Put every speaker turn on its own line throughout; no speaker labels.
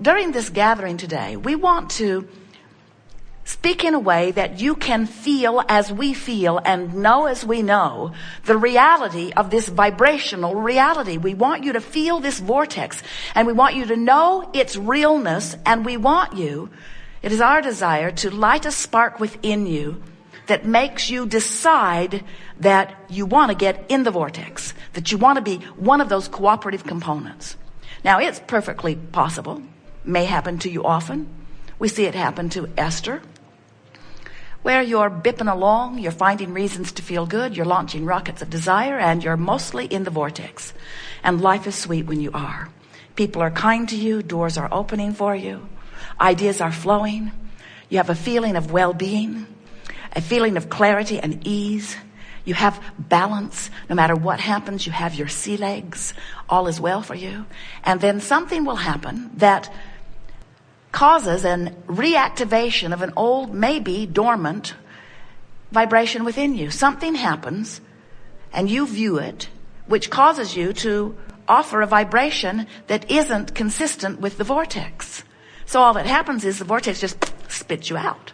during this gathering today, we want to speak in a way that you can feel as we feel and know as we know the reality of this vibrational reality. We want you to feel this vortex, and we want you to know its realness, and we want you, it is our desire to light a spark within you that makes you decide that you want to get in the vortex, that you want to be one of those cooperative components. Now, it's perfectly possible, may happen to you often. We see it happen to Esther, where you're bipping along, you're finding reasons to feel good, you're launching rockets of desire, and you're mostly in the vortex. And life is sweet when you are. People are kind to you, doors are opening for you, ideas are flowing, you have a feeling of well-being, a feeling of clarity and ease. You have balance. No matter what happens, you have your sea legs. All is well for you. And then something will happen that causes an reactivation of an old, maybe dormant vibration within you. Something happens and you view it, which causes you to offer a vibration that isn't consistent with the vortex. So all that happens is the vortex just spits you out.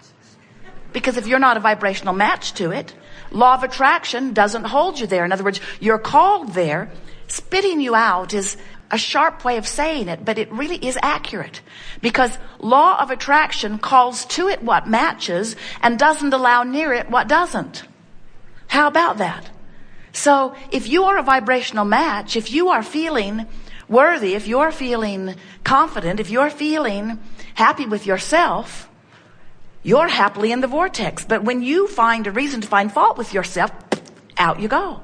Because if you're not a vibrational match to it, law of attraction doesn't hold you there. In other words, you're called there. Spitting you out is a sharp way of saying it, but it really is accurate. Because law of attraction calls to it what matches and doesn't allow near it what doesn't. How about that? So if you are a vibrational match, if you are feeling worthy, if you're feeling confident, if you're feeling happy with yourself, you're happily in the vortex. But when you find a reason to find fault with yourself, out you go.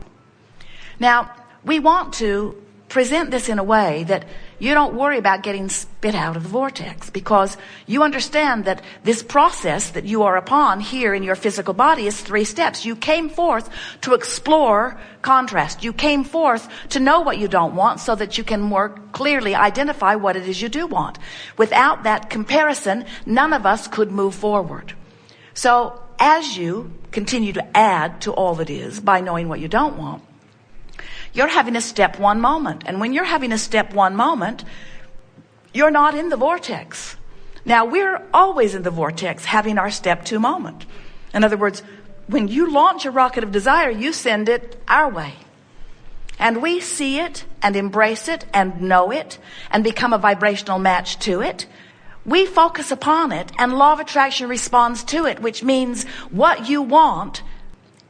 Now, we want to present this in a way that you don't worry about getting spit out of the vortex, because you understand that this process that you are upon here in your physical body is 3 steps. You came forth to explore contrast. You came forth to know what you don't want so that you can more clearly identify what it is you do want. Without that comparison, none of us could move forward. So as you continue to add to all that is by knowing what you don't want, you're having a step 1 moment. And when you're having a step 1 moment, you're not in the vortex. Now, we're always in the vortex having our step 2 moment. In other words, when you launch a rocket of desire, you send it our way. And we see it and embrace it and know it and become a vibrational match to it. We focus upon it, and law of attraction responds to it, which means what you want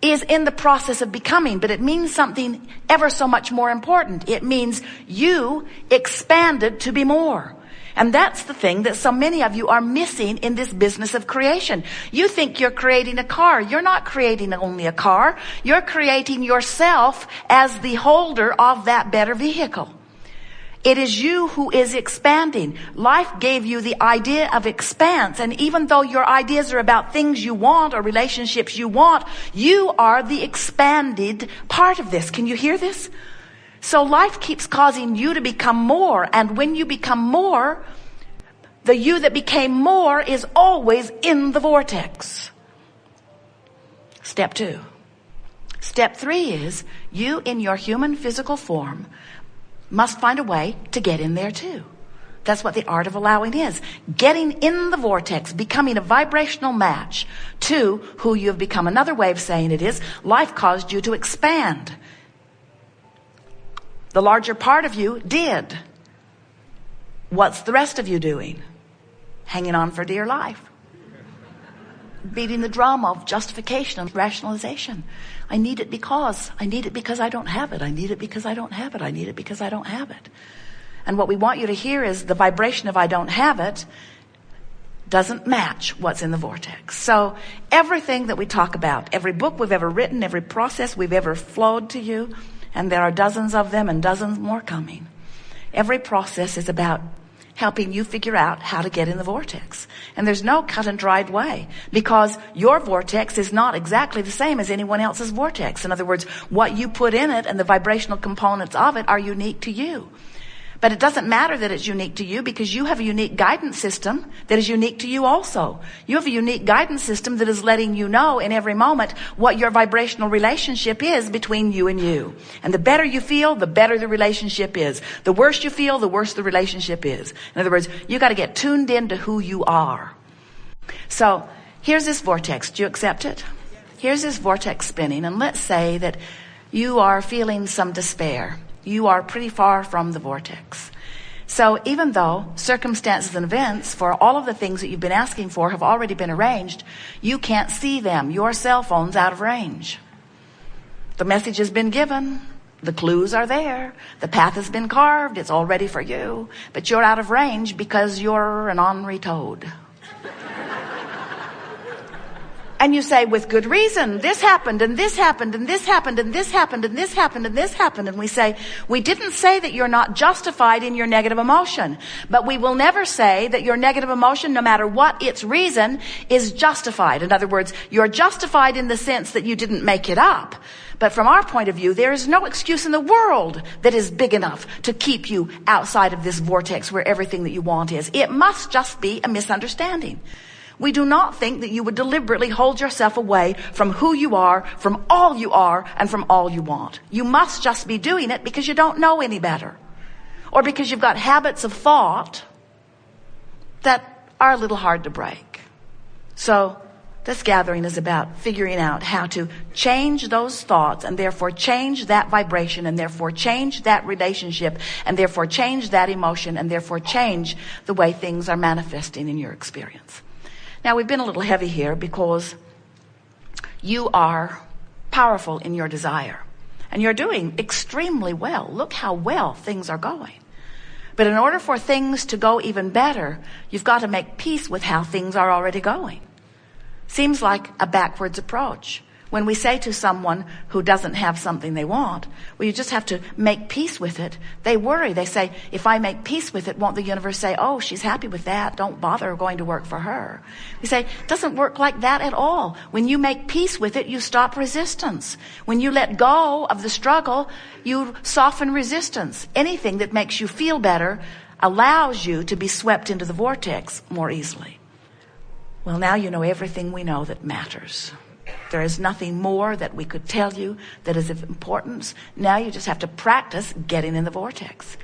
is in the process of becoming, but it means something ever so much more important. It means you expanded to be more. And that's the thing that so many of you are missing in this business of creation. You think you're creating a car. You're not creating only a car. You're creating yourself as the holder of that better vehicle. It is you who is expanding. Life gave you the idea of expanse. And even though your ideas are about things you want or relationships you want, you are the expanded part of this. Can you hear this? So life keeps causing you to become more. And when you become more, the you that became more is always in the vortex. Step 2. Step 3 is you in your human physical form must find a way to get in there too. That's what the art of allowing is. Getting in the vortex, becoming a vibrational match to who you have become. Another way of saying it is, life caused you to expand. The larger part of you did. What's the rest of you doing? Hanging on for dear life. Beating the drum of justification and rationalization. I need it because I don't have it. I need it because I don't have it. I need it because I don't have it. And what we want you to hear is the vibration of I don't have it doesn't match what's in the vortex. So everything that we talk about, every book we've ever written, every process we've ever flowed to you, and there are dozens of them and dozens more coming, every process is about helping you figure out how to get in the vortex. And there's no cut and dried way, because your vortex is not exactly the same as anyone else's vortex. In other words, what you put in it and the vibrational components of it are unique to you. But it doesn't matter that it's unique to you, because you have a unique guidance system that is unique to you also. You have a unique guidance system that is letting you know in every moment what your vibrational relationship is between you and you. And the better you feel, the better the relationship is. The worse you feel, the worse the relationship is. In other words, you got to get tuned into who you are. So here's this vortex. Do you accept it? Here's this vortex spinning, and let's say that you are feeling some despair. You are pretty far from the vortex. So even though circumstances and events for all of the things that you've been asking for have already been arranged, you can't see them. Your cell phone's out of range. The message has been given. The clues are there. The path has been carved. It's all ready for you. But you're out of range because you're an ornery toad. And you say, with good reason, this happened, and this happened, and this happened, and this happened, and this happened, and this happened. And we say, we didn't say that you're not justified in your negative emotion, but we will never say that your negative emotion, no matter what its reason, is justified. In other words, you're justified in the sense that you didn't make it up. But from our point of view, there is no excuse in the world that is big enough to keep you outside of this vortex where everything that you want is. It must just be a misunderstanding. We do not think that you would deliberately hold yourself away from who you are, from all you are, and from all you want. You must just be doing it because you don't know any better, or because you've got habits of thought that are a little hard to break. So this gathering is about figuring out how to change those thoughts, and therefore change that vibration, and therefore change that relationship, and therefore change that emotion, and therefore change the way things are manifesting in your experience. Now, we've been a little heavy here because you are powerful in your desire, and you're doing extremely well. Look how well things are going. But in order for things to go even better, you've got to make peace with how things are already going. Seems like a backwards approach. When we say to someone who doesn't have something they want, well, you just have to make peace with it. They worry. They say, if I make peace with it, won't the universe say, oh, she's happy with that. Don't bother going to work for her. We say, it doesn't work like that at all. When you make peace with it, you stop resistance. When you let go of the struggle, you soften resistance. Anything that makes you feel better allows you to be swept into the vortex more easily. Well, now you know everything we know that matters. There is nothing more that we could tell you that is of importance. Now you just have to practice getting in the vortex.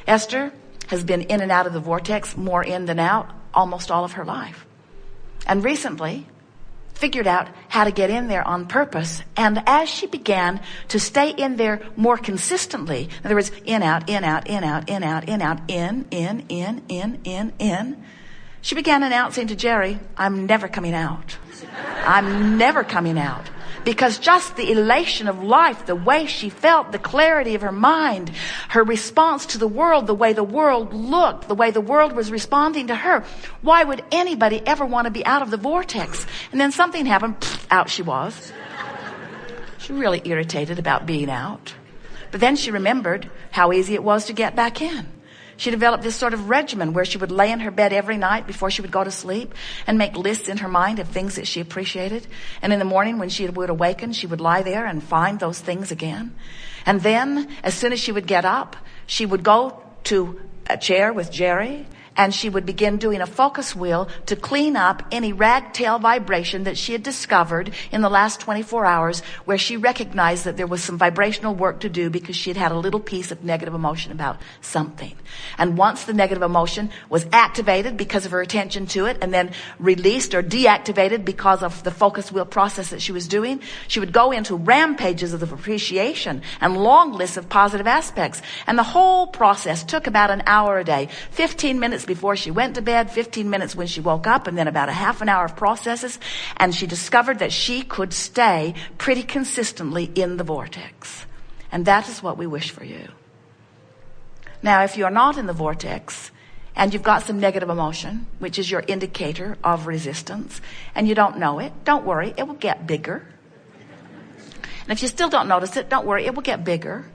Esther has been in and out of the vortex, more in than out, almost all of her life. And recently figured out how to get in there on purpose. And as she began to stay in there more consistently, in other words, in, out, in, out, in, out, in, out, in, out, in, she began announcing to Jerry, I'm never coming out. I'm never coming out. Because just the elation of life, the way she felt, the clarity of her mind, her response to the world, the way the world looked, the way the world was responding to her. Why would anybody ever want to be out of the vortex? And then something happened, out she was. She was really irritated about being out. But then she remembered how easy it was to get back in. She developed this sort of regimen where she would lay in her bed every night before she would go to sleep and make lists in her mind of things that she appreciated. And in the morning when she would awaken, she would lie there and find those things again. And then as soon as she would get up, she would go to a chair with Jerry, and she would begin doing a focus wheel to clean up any ragtail vibration that she had discovered in the last 24 hours, where she recognized that there was some vibrational work to do because she had had a little piece of negative emotion about something. And once the negative emotion was activated because of her attention to it, and then released or deactivated because of the focus wheel process that she was doing, she would go into rampages of appreciation and long lists of positive aspects. And the whole process took about an hour a day, 15 minutes before she went to bed, 15 minutes when she woke up, and then about a half an hour of processes. And she discovered that she could stay pretty consistently in the vortex. And that is what we wish for you. Now, if you're not in the vortex and you've got some negative emotion, which is your indicator of resistance, and you don't know it, don't worry, it will get bigger. And if you still don't notice it, don't worry, it will get bigger.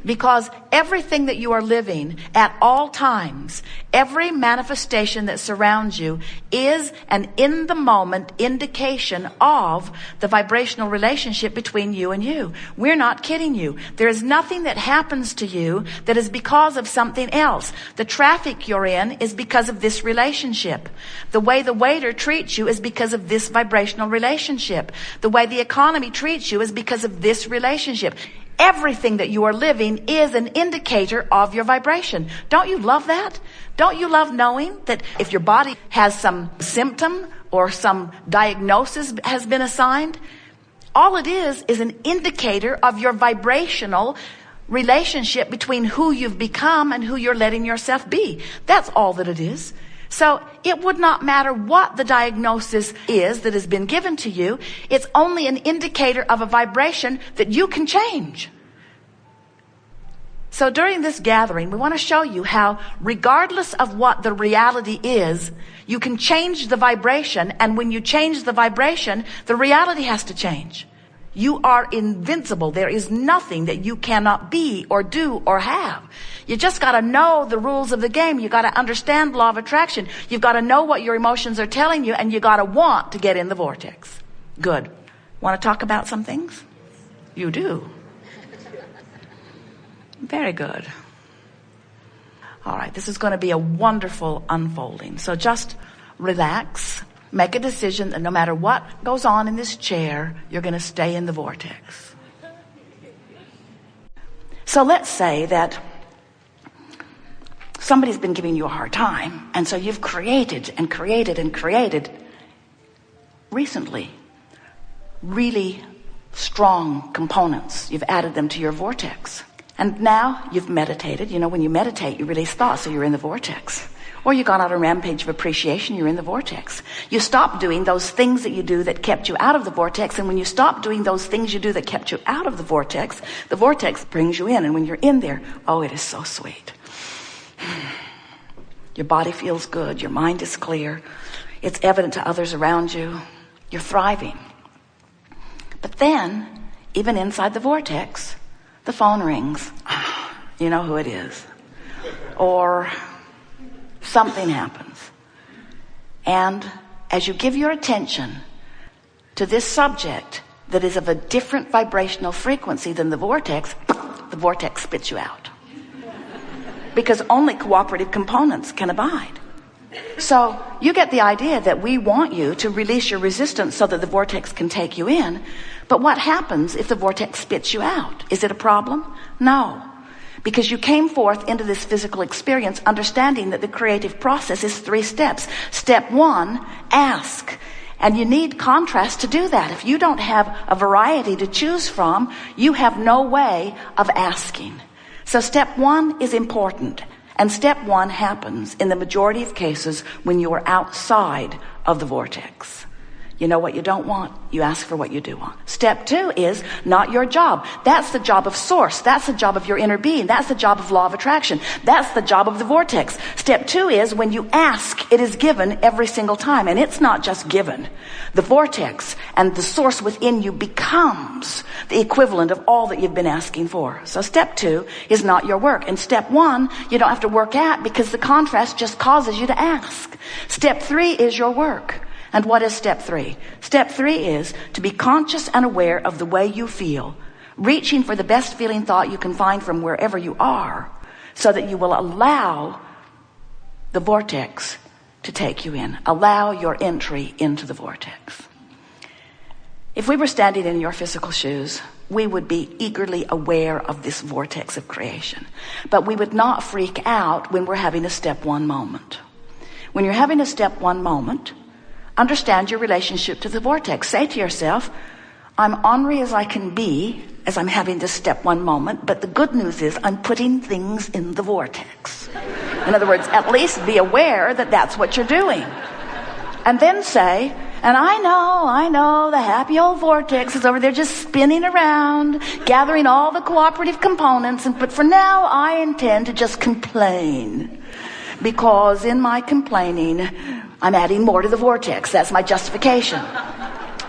Because everything that you are living at all times, every manifestation that surrounds you is an in the moment indication of the vibrational relationship between you and you. We're not kidding you. There is nothing that happens to you that is because of something else. The traffic you're in is because of this relationship. The way the waiter treats you is because of this vibrational relationship. The way the economy treats you is because of this relationship. Everything that you are living is an indicator of your vibration. Don't you love that? Don't you love knowing that if your body has some symptom or some diagnosis has been assigned, all it is an indicator of your vibrational relationship between who you've become and who you're letting yourself be. That's all that it is. So it would not matter what the diagnosis is that has been given to you. It's only an indicator of a vibration that you can change. So during this gathering, we want to show you how, regardless of what the reality is, you can change the vibration. And when you change the vibration, the reality has to change. You are invincible. There is nothing that you cannot be or do or have. You just got to know the rules of the game. You got to understand law of attraction. You've got to know what your emotions are telling you, and you got to want to get in the vortex. Good. Want to talk about some things? You do. Very good. All right, this is going to be a wonderful unfolding. So just relax. Make a decision that no matter what goes on in this chair, you're going to stay in the vortex. So let's say that somebody's been giving you a hard time, and so you've created recently really strong components. You've added them to your vortex. And now you've meditated. You know, when you meditate, you release thoughts, so you're in the vortex. Or you've gone on a rampage of appreciation, you're in the vortex. You stop doing those things that you do that kept you out of the vortex. And when you stop doing those things you do that kept you out of the vortex brings you in. And when you're in there, oh, it is so sweet. Your body feels good. Your mind is clear. It's evident to others around you. You're thriving. But then, even inside the vortex, the phone rings. You know who it is. Or something happens. And as you give your attention to this subject that is of a different vibrational frequency than the vortex spits you out. Because only cooperative components can abide. So you get the idea that we want you to release your resistance so that the vortex can take you in. But what happens if the vortex spits you out? Is it a problem? No. Because you came forth into this physical experience understanding that the creative process is 3 steps. Step 1, ask. And you need contrast to do that. If you don't have a variety to choose from, you have no way of asking. So step 1 is important. And step 1 happens in the majority of cases when you are outside of the vortex. You know what you don't want, you ask for what you do want. Step 2 is not your job. That's the job of source. That's the job of your inner being. That's the job of law of attraction. That's the job of the vortex. Step 2 is when you ask, it is given every single time. And it's not just given. The vortex and the source within you becomes the equivalent of all that you've been asking for. So step 2 is not your work. And step 1, you don't have to work at because the contrast just causes you to ask. Step 3 is your work. And what is step 3? Step 3 is to be conscious and aware of the way you feel, reaching for the best feeling thought you can find from wherever you are, so that you will allow the vortex to take you in. Allow your entry into the vortex. If we were standing in your physical shoes, we would be eagerly aware of this vortex of creation. But we would not freak out when we're having a step 1 moment. When you're having a step 1 moment, understand your relationship to the vortex. Say to yourself, I'm ornery as I can be as I'm having this step 1 moment, but the good news is I'm putting things in the vortex. In other words, at least be aware that that's what you're doing. And then say, and I know, the happy old vortex is over there just spinning around, gathering all the cooperative components, but for now I intend to just complain. Because in my complaining, I'm adding more to the vortex. That's my justification.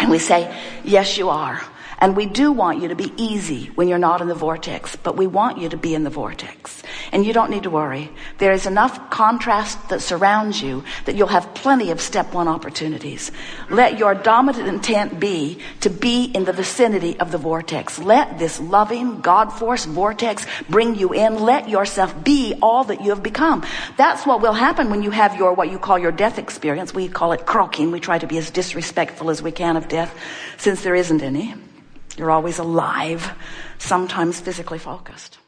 And we say, yes, you are. And we do want you to be easy when you're not in the vortex, but we want you to be in the vortex. And you don't need to worry. There is enough contrast that surrounds you that you'll have plenty of step one opportunities. Let your dominant intent be to be in the vicinity of the vortex. Let this loving, God-force vortex bring you in. Let yourself be all that you have become. That's what will happen when you have your, what you call your death experience. We call it croaking. We try to be as disrespectful as we can of death, since there isn't any. You're always alive, sometimes physically focused.